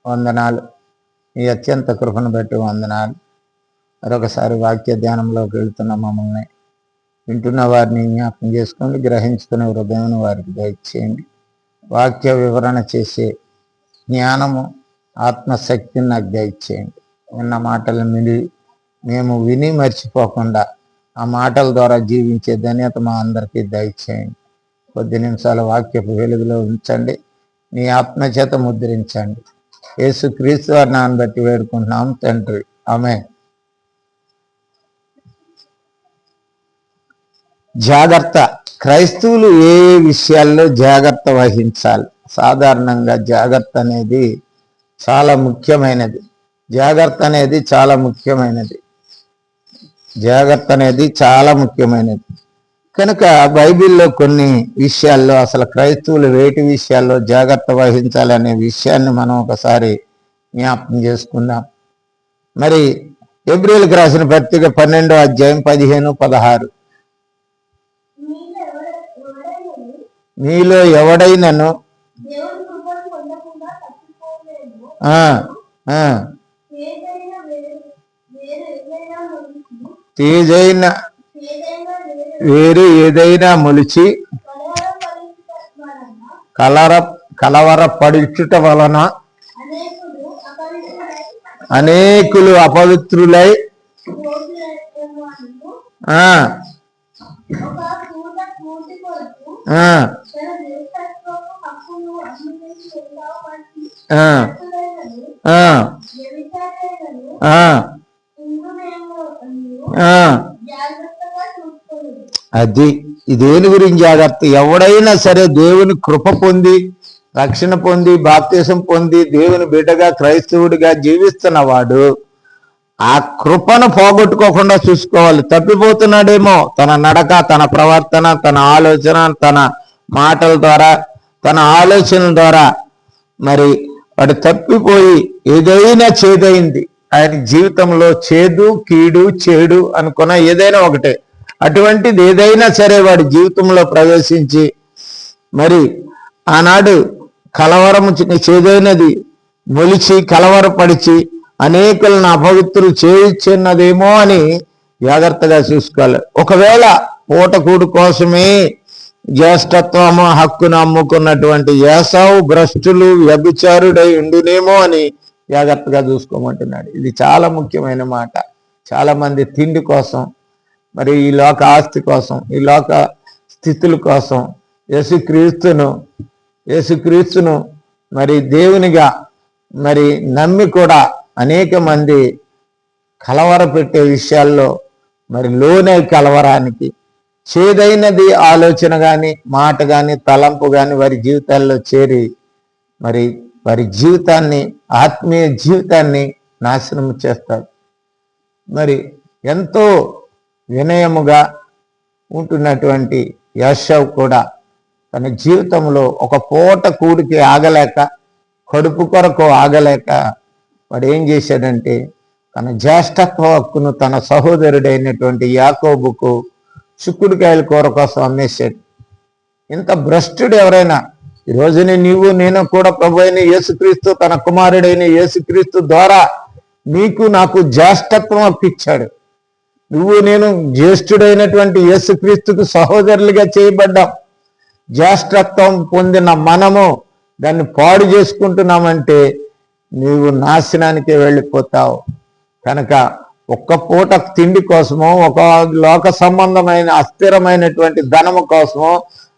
వందనాలు. ఈ అత్యంత కృపను బట్టి వందనాలు. మరొకసారి వాక్య ధ్యానంలోకి వెళ్తున్న మమ్మల్ని వింటున్న వారిని జ్ఞాపకం చేసుకోండి. గ్రహించుకునే హృదయం వారికి దయచేయండి. వాక్య వివరణ చేసే జ్ఞానము, ఆత్మశక్తిని నాకు దయచేయండి. విన్న మాటలు మేము విని మర్చిపోకుండా ఆ మాటల ద్వారా జీవించే ధన్యత మా అందరికీ దయచేయండి. కొద్ది నిమిషాల వాక్యపు వెలుగులో ఉంచండి. నీ ఆత్మచేత ముద్రించండి. యేసుక్రీస్తు వారి నామమును బట్టి వేడుకుంటున్నాం తండ్రి, ఆమేన్. జాగ్రత్త. క్రైస్తవులు ఏ విషయాల్లో జాగ్రత్త వహించాలి? సాధారణంగా జాగ్రత్త అనేది చాలా ముఖ్యమైనది. జాగ్రత్త అనేది చాలా ముఖ్యమైనది. కనుక బైబిల్లో కొన్ని విషయాల్లో అసలు క్రైస్తవులు వేటి విషయాల్లో జాగ్రత్త వహించాలనే విషయాన్ని మనం ఒకసారి జ్ఞాపకం చేసుకుందాం. మరి హెబ్రీయులకు రాసిన పత్రిక 12వ అధ్యాయం 15-16. మీలో ఎవడైనను తేజైన వేరు ఏదైనా మొలిచి కలవరపడుట వలన అనేకులు అపవిత్రులై అది ఇదేని గురించి జాగ్రత్త. ఎవడైనా సరే దేవుని కృప పొంది, రక్షణ పొంది, బాప్తిసం పొంది దేవుని బిడ్డగా క్రైస్తవుడిగా జీవిస్తున్నవాడు ఆ కృపను పోగొట్టుకోకుండా చూసుకోవాలి. తప్పిపోతున్నాడేమో తన నడక, తన ప్రవర్తన, తన ఆలోచన, తన మాటల ద్వారా, తన ఆలోచనల ద్వారా మరి వాడు తప్పిపోయి ఏదైనా చేదైంది ఆయన జీవితంలో, చేదు, కీడు, చేడు అనుకున్న ఏదైనా ఒకటే, అటువంటిది ఏదైనా సరే వాడి జీవితంలో ప్రవేశించి మరి ఆనాడు కలవరము చేదైనది మొలిచి కలవరపడిచి అనేకులను అపవిత్రులు చేయుచున్నదేమో అని జాగ్రత్తగా చూసుకోవాలి. ఒకవేళ పూటకూడు కోసమే జ్యేష్ఠత్వము హక్కును అమ్ముకున్నటువంటి ఏసావు భ్రష్టులు వ్యభిచారుడై ఉండునేమో అని జాగ్రత్తగా చూసుకోమంటున్నాడు. ఇది చాలా ముఖ్యమైన మాట. చాలా మంది తిండి కోసం, మరి ఈ లోక ఆస్తి కోసం, ఈ లోక స్థితుల కోసం యేసుక్రీస్తును మరి దేవునిగా మరి నమ్మి కూడా అనేక మంది కలవర పెట్టే విషయాల్లో మరి లోనే కలవరానికి చేదైనది ఆలోచన కానీ, మాట కానీ, తలంపు కానీ వారి జీవితాల్లో చేరి మరి వారి జీవితాన్ని, ఆత్మీయ జీవితాన్ని నాశనం చేస్తారు. మరి ఎంతో వినయముగా ఉంటున్నటువంటి యోషావు కూడా తన జీవితంలో ఒక పూట కూడికి ఆగలేక, కడుపు కొరకు ఆగలేక వాడు ఏం చేశాడంటే తన జ్యేష్ఠత్వ హక్కును తన సహోదరుడైనటువంటి యాకోబుకు చిక్కుడుకాయల కూర కోసం అమ్మేశాడు. ఇంత భ్రష్టుడు ఎవరైనా? ఈ రోజుని నీవు నేను కూడా ప్రభు అయిన యేసుక్రీస్తు తన కుమారుడైన యేసుక్రీస్తు ద్వారా నీకు నాకు జ్యేష్ఠత్వం అప్పించాడు. నువ్వు నేను జ్యేష్ఠుడైనటువంటి యేసుక్రీస్తుకు సహోదరులుగా చేయబడ్డాం. జ్యేష్ఠత్వం పొందిన మనము దాన్ని పాడు చేసుకుంటున్నామంటే నీవు నాశనానికే వెళ్ళిపోతావు. కనుక ఒక్క పూట తిండి కోసమో, ఒక లోక సంబంధమైన అస్థిరమైనటువంటి ధనము కోసమో,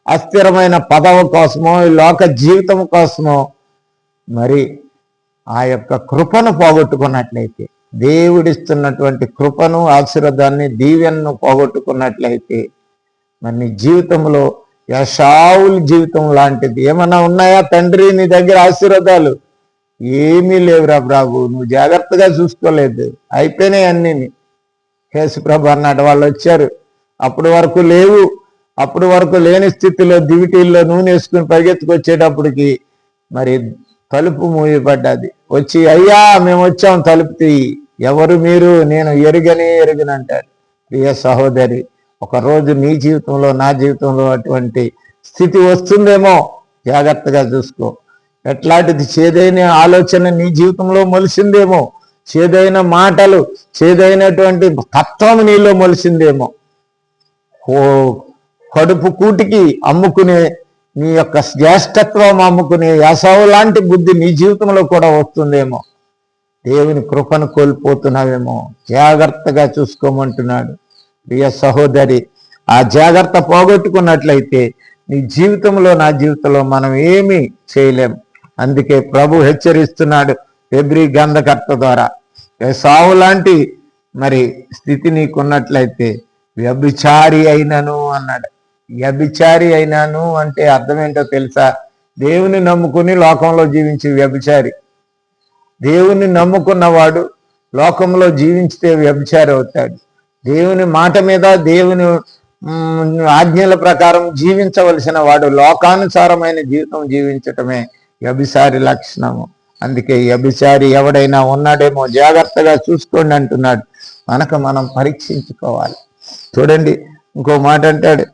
అస్థిరమైన పదవి కోసమో, ఈ లోక జీవితం కోసమో మరి ఆ యొక్క కృపను పోగొట్టుకున్నట్లయితే, దేవుడిస్తున్నటువంటి కృపను, ఆశీర్వాదాన్ని, దీవెనను పోగొట్టుకున్నట్లయితే మరి నీ జీవితంలో యెషావుల జీవితం లాంటిది ఏమన్నా ఉన్నాయా? తండ్రి నీ దగ్గర ఆశీర్వాదాలు ఏమీ లేవురా ప్రభు, నువ్వు జాగ్రత్తగా చూసుకోలేదు, అయిపోయినాయి అన్నీ. యేసుప్రభు అన్నాడు, వాళ్ళు వచ్చారు, అప్పటి వరకు లేవు, అప్పటి వరకు లేని స్థితిలో దివిటీల్లో నూనె వేసుకుని పరిగెత్తుకొచ్చేటప్పటికి మరి తలుపు మూయబడ్డది. వచ్చి అయ్యా మేము వచ్చాం, తలుపు తీయి. ఎవరు మీరు? నేను ఎరుగనంటాడు. ప్రియ సహోదరి, ఒకరోజు నీ జీవితంలో, నా జీవితంలో అటువంటి స్థితి వస్తుందేమో, జాగ్రత్తగా చూసుకో. ఎట్లాంటిది చేదైన ఆలోచన నీ జీవితంలో మొలిసిందేమో, చేదైన మాటలు, చేదైనటువంటి తత్వం నీలో మొలిసిందేమో. కడుపు కూటికి అమ్ముకునే నీ యొక్క జ్యేష్ఠత్వం అమ్ముకునే యాసావు లాంటి బుద్ధి నీ జీవితంలో కూడా వస్తుందేమో. దేవుని కృపను కోల్పోతున్నావేమో, జాగ్రత్తగా చూసుకోమంటున్నాడు. ప్రియ సహోదరి, ఆ జాగ్రత్త పోగొట్టుకున్నట్లయితే నీ జీవితంలో, నా జీవితంలో మనం ఏమీ చేయలేం. అందుకే ప్రభు హెచ్చరిస్తున్నాడు హెబ్రీ గ్రంథకర్త ద్వారా, ఏసావు లాంటి మరి స్థితి నీకున్నట్లయితే వ్యభిచారి అయినను అన్నాడు. వ్యభిచారి అయినాను అంటే అర్థం ఏంటో తెలుసా? దేవుని నమ్ముకుని లోకంలో జీవించే వ్యభిచారి. దేవుని నమ్ముకున్నవాడు లోకంలో జీవించితే వ్యభిచారి అవుతాడు. దేవుని మాట మీద, దేవుని ఆజ్ఞల ప్రకారం జీవించవలసిన వాడు లోకానుసారమైన జీవితం జీవించటమే వ్యభిచారి లక్షణము. అందుకే వ్యభిచారి ఎవడైనా ఉన్నాడేమో జాగ్రత్తగా చూసుకోండి అంటున్నాడు. మనకు మనం పరీక్షించుకోవాలి. చూడండి, ఇంకో మాట అంటాడు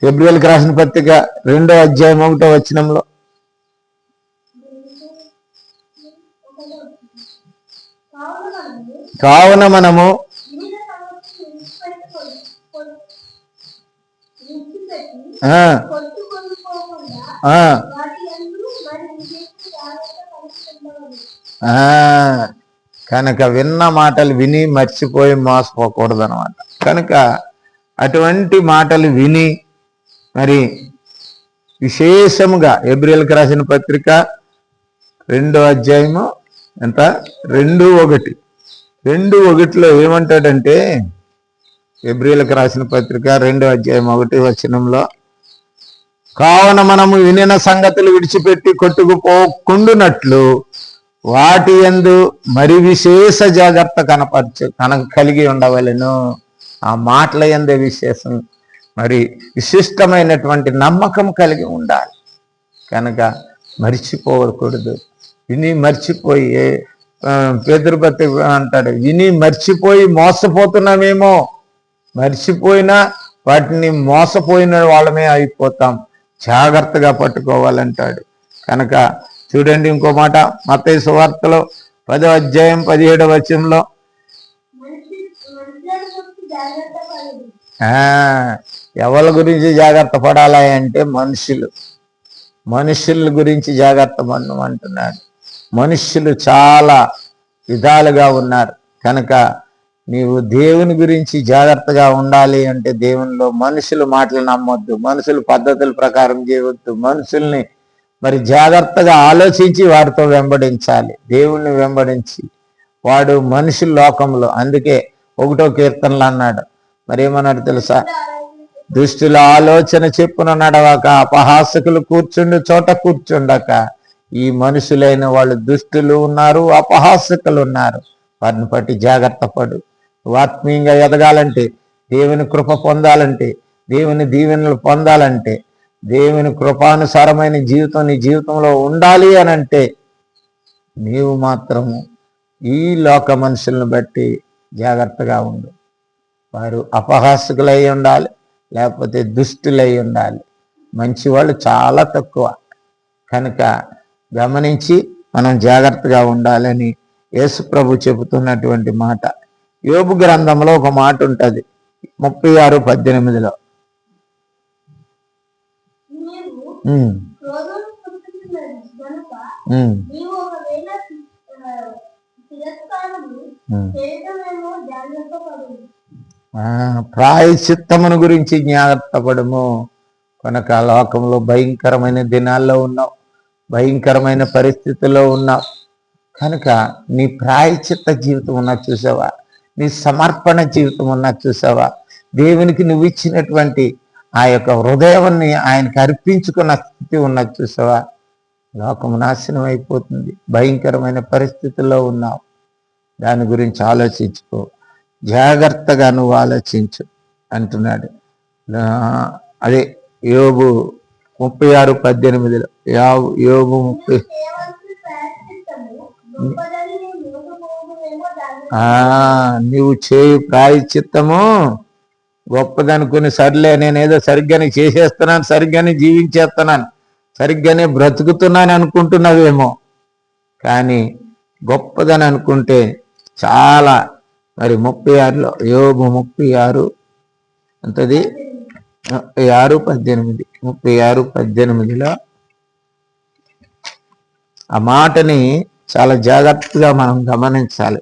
హెబ్రీయులకు రాసిన పత్రిక 2వ అధ్యాయం 1వ వచనంలో, కావున మనము కనుక విన్న మాటలు విని మర్చిపోయి మోసపోకూడదు అనమాట. కనుక అటువంటి మాటలు విని మరి విశేషముగా హెబ్రీయులకు రాసిన పత్రిక 2వ అధ్యాయము ఎంత 2:1 ఏమంటాడంటే, హెబ్రీయులకు రాసిన పత్రిక 2వ అధ్యాయం 1వ వచనంలో, కావున మనము వినిన సంగతులు విడిచిపెట్టి కొట్టుకుపోకుండునట్లు వాటి యందు మరి విశేష జాగ్రత్త కలిగి ఉండవలెను. ఆ మాటల యందే విశేషం, మరి విశిష్టమైనటువంటి నమ్మకం కలిగి ఉండాలి. కనుక మర్చిపోకూడదు. విని మర్చిపోయి, పేతురు పత్రిక అంటాడు, విని మర్చిపోయి మోసపోతున్నామేమో. మర్చిపోయినా వాటిని మోసపోయిన వాళ్ళమే అయిపోతాం. జాగ్రత్తగా పట్టుకోవాలంటాడు. కనుక చూడండి ఇంకో మాట, మత్తయి సువార్తలో 10వ అధ్యాయం 17వ వచనంలో, ఎవరి గురించి జాగ్రత్త పడాలి అంటే మనుషుల గురించి జాగ్రత్త పడడం అంటున్నాడు. మనుష్యులు చాలా విధాలుగా ఉన్నారు. కనుక నీవు దేవుని గురించి జాగ్రత్తగా ఉండాలి అంటే దేవునిలో మనుషుల మాటలు నమ్మొద్దు, మనుషుల పద్ధతుల ప్రకారం చేయవద్దు. మనుషుల్ని మరి జాగ్రత్తగా ఆలోచించి వారితో వెంబడించాలి. దేవుణ్ణి వెంబడించి వాడు మనుషుల లోకంలో, అందుకే 1వ కీర్తనలు అన్నాడు, మరి ఏమన్నాడు తెలుసా? దుష్టుల ఆలోచన చెప్పున నడవక, అపహాసకులు కూర్చుండు చోట కూర్చుండక. ఈ మనుషులైన వాళ్ళు దుష్టులు ఉన్నారు, అపహాసకులు ఉన్నారు. వారిని బట్టి జాగ్రత్త పడు. ఆత్మీయంగా ఎదగాలంటే, దేవుని కృప పొందాలంటే, దేవుని దీవెనలు పొందాలంటే, దేవుని కృపానుసారమైన జీవితం నీ జీవితంలో ఉండాలి అని అంటే నీవు మాత్రము ఈ లోక మనుషులను బట్టి జాగ్రత్తగా ఉండు. వారు అపహాసకులై ఉండాలి, లేకపోతే దుష్టులై ఉండాలి. మంచి వాళ్ళు చాలా తక్కువ. కనుక గమనించి మనం జాగ్రత్తగా ఉండాలని యేసు ప్రభు చెబుతున్నటువంటి మాట. యోబు గ్రంథంలో ఒక మాట ఉంటుంది 36:18. ప్రాయశ్చిత్తమును గురించి జాగ్రత్త పడము. కనుక లోకంలో భయంకరమైన దినాల్లో ఉన్నావు, భయంకరమైన పరిస్థితుల్లో ఉన్నావు. కనుక నీ ప్రాయశ్చిత్త జీవితం ఉన్నా చూసావా? నీ సమర్పణ జీవితం ఉన్నా చూసావా? దేవునికి నువ్వు ఇచ్చినటువంటి ఆ యొక్క హృదయాన్ని ఆయనకి అర్పించుకున్న స్థితి ఉన్నా చూసావా? లోకం నాశనం అయిపోతుంది. భయంకరమైన పరిస్థితుల్లో ఉన్నావు. దాని గురించి ఆలోచించుకో, జాగ్రత్తగా నువ్వు ఆలోచించు అంటున్నాడు. అదే యోబు 36:18. యోబు 30. నువ్వు చేయు ప్రాయశ్చిత్తము గొప్పదనుకుని, సర్లే నేనేదో సరిగ్గానే చేసేస్తున్నాను, సరిగ్గానే జీవించేస్తున్నాను, సరిగ్గానే బ్రతుకుతున్నాను అనుకుంటున్నావేమో, కానీ గొప్పదని అనుకుంటే చాలా. మరి 36లో యోబు 36 అంతది 36:18 36:18లో ఆ మాటని చాలా జాగ్రత్తగా మనం గమనించాలి.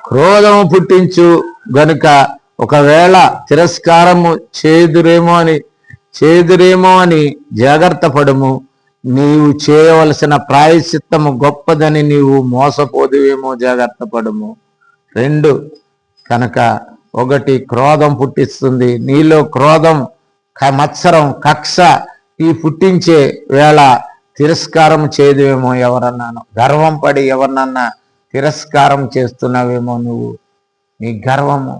క్రోధము పుట్టించు గనుక ఒకవేళ తిరస్కారము చేదురేమో అని జాగ్రత్త పడము. నీవు చేయవలసిన ప్రాయశ్చిత్తము గొప్పదని నీవు మోసపోదువేమో, జాగ్రత్త పడము. 2 కనుక 1 క్రోధం పుట్టిస్తుంది. నీలో క్రోధం, మత్సరం, కక్ష ఈ పుట్టించే వేళ తిరస్కారం చేయదువేమో ఎవరన్నాను. గర్వం పడి ఎవరినన్నా తిరస్కారం చేస్తున్నావేమో నువ్వు. నీ గర్వము,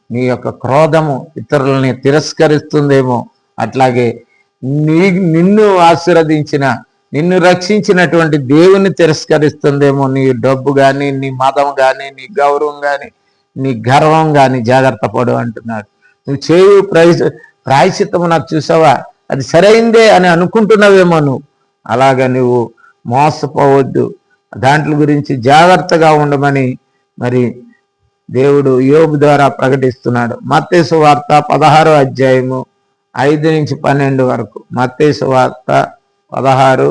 నీ యొక్క క్రోధము ఇతరులని తిరస్కరిస్తుందేమో. అట్లాగే నిన్ను ఆశీర్వదించిన, నిన్ను రక్షించినటువంటి దేవుని తిరస్కరిస్తుందేమో. నీ డబ్బు కానీ, నీ మతం కానీ, నీ గౌరవం కానీ, నీ గర్వం కానీ జాగ్రత్త పడు అంటున్నాడు. నువ్వు చేయు ప్రాయశ్చిత్తము నాకు చూసావా, అది సరైందే అని అనుకుంటున్నావేమో నువ్వు. అలాగా నువ్వు మోసపోవద్దు. దాంట్ల గురించి జాగ్రత్తగా ఉండమని మరి దేవుడు యోబు ద్వారా ప్రకటిస్తున్నాడు. మత్తయి సువార్త 16వ అధ్యాయము 5-12 వరకు. మత్తయి సువార్త 16.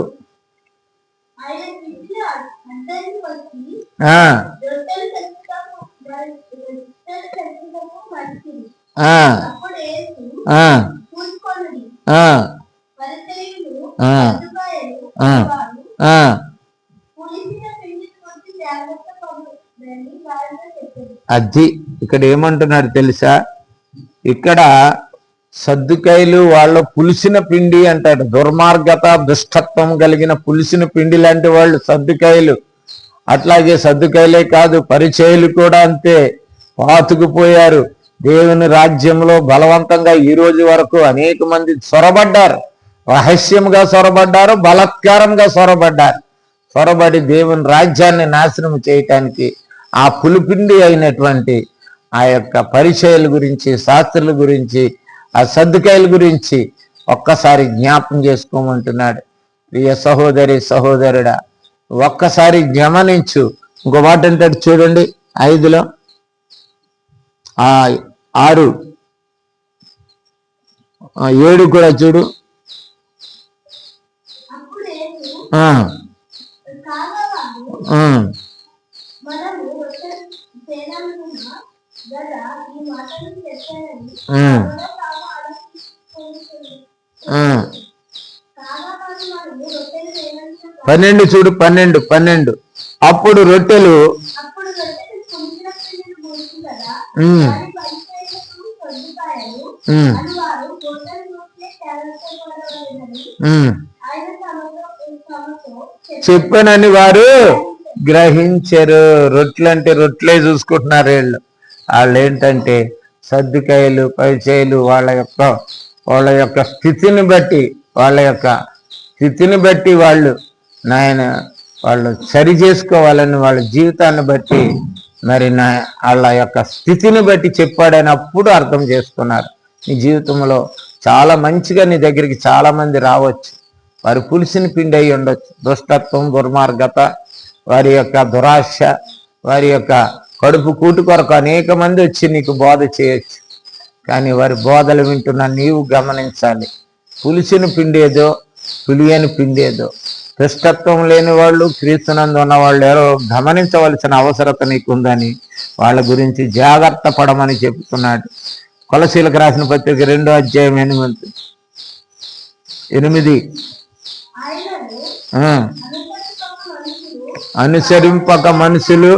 అది ఇక్కడ ఏమంటున్నాడు తెలుసా? ఇక్కడ సద్దుకాయలు వాళ్ళ పులిసిన పిండి అంటాడు. దుర్మార్గత, దుష్టత్వం కలిగిన పులిసిన పిండి లాంటి వాళ్ళు సద్దుకాయలు. అట్లాగే సద్దుకాయలే కాదు, పరిచయులు కూడా అంతే, పాతుకుపోయారు. దేవుని రాజ్యంలో బలవంతంగా ఈ రోజు వరకు అనేక మంది సొరబడ్డారు. రహస్యంగా సొరబడ్డారు, బలాత్కారంగా సొరబడి దేవుని రాజ్యాన్ని నాశనం చేయటానికి ఆ పులిపిండి అయినటువంటి ఆ యొక్క పరిచయాల గురించి, శాస్త్రుల గురించి, ఆ సద్దుకాయల గురించి ఒక్కసారి జ్ఞాపం చేసుకోమంటున్నాడు. ప్రియ సహోదరి సహోదరుడా, ఒక్కసారి గమనించు. ఇంకో మాట అంటాడు చూడండి, 5లో 6 7 కూడా చూడు. పన్నెండు చూడు, 12 అప్పుడు రొట్టెలు చెప్పనని వారు గ్రహించరు. రొట్టెలంటే రొట్టెలే చూసుకుంటున్నారు వాళ్ళు ఏంటంటే సద్దుకాయలు, పరిచయలు వాళ్ళ యొక్క స్థితిని బట్టి వాళ్ళు వాళ్ళు సరి చేసుకోవాలని వాళ్ళ జీవితాన్ని బట్టి మరి వాళ్ళ యొక్క స్థితిని బట్టి చెప్పాడనప్పుడు అర్థం చేసుకున్నారు. నీ జీవితంలో చాలా మంచిగా నీ దగ్గరికి చాలా మంది రావచ్చు. వారి పులిసిన పిండి అయి ఉండొచ్చు. దుష్టత్వం, దుర్మార్గత, వారి యొక్క దురాశ, వారి యొక్క కడుపు కూటు కొరకు అనేక మంది వచ్చి నీకు బోధ చేయొచ్చు. కానీ వారి బోధలు వింటున్నా నీవు గమనించాలి. పులిసిన పిండేదో, పులియని పిండేదో. దుష్టత్వం లేని వాళ్ళు, క్రీస్తునందు ఉన్న వాళ్ళు ఎవరో గమనించవలసిన అవసరత నీకుందని వాళ్ళ గురించి జాగ్రత్త పడమని చెప్తున్నాడు. కొలసీలకు రాసిన పత్రిక 2వ అధ్యాయం 8 అనుసరింపక మనుషులు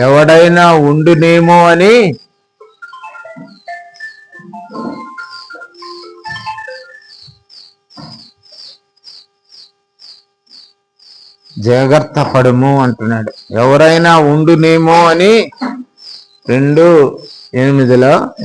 ఎవడైనా ఉండునేమో అని జాగ్రత్త పడము అంటున్నాడు. ఎవరైనా ఉండునేమో అని 2:8